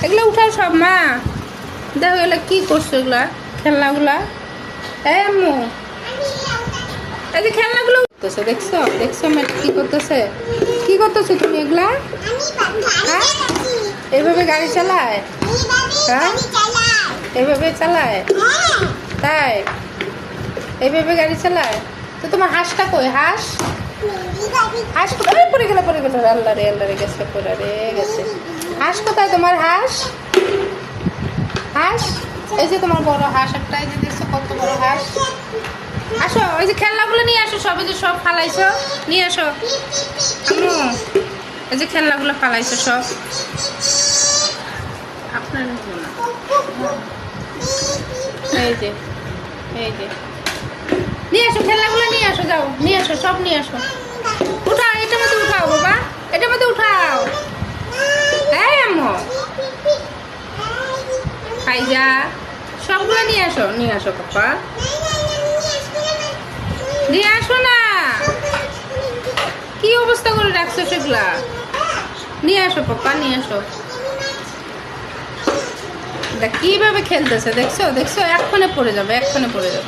এগুলো উঠাও সব মা। দেখো এগুলো কি করছো, এগুলা খেলনাগুলা। এই আম্মু, এই যে খেলনাগুলো উঠতেছে, দেখছো দেখছো মা কি করতেছে? কি করতেছো তুমি এগুলা? হ্যাঁ, এভাবে গাড়ি চালায়? হ্যাঁ, এভাবে চালায়? তাই এইভাবে গাড়ি চালায়? তো তোমার হাঁসটা কই? হাঁস হাঁস কোথায়? পড়ে গেল পড়ে গেল, আল্লাহ রে গেছে, পড়ে রে গেছে। হাঁস কোথায় তোমার? হাঁস হাঁস এই যে তোমার বড় হাঁস একটা, এই যে দেখছো কত বড় হাঁস। আসো, ওই যে খেলনাগুলো নিয়ে আসো, সব এই যে সব ফালাইছো, নিয়ে আসো আম্মু। এই যে খেলনাগুলো ফালাইছো সব আপনার, এই যে এই যে নিয়ে আসো খেলনাগুলো, নিয়ে আসো, যাও নিয়ে আসো, সব নিয়ে আসো। উঠাও, এটার মধ্যে উঠাও বাবা, এটার মধ্যে উঠাও। হ্যাঁ আম্মু, যা সবগুলো নিয়ে আসো, নিয়ে আসো পাপা, নিয়ে আসো না। কি অবস্থা করে রাখছো সেগুলা? নিয়ে আসো পাপা, নিয়ে আসো। কিভাবে খেলতেছে দেখছো দেখছো, এক্ষণে পড়ে যাবে, এক্ষণে পড়ে যাবে।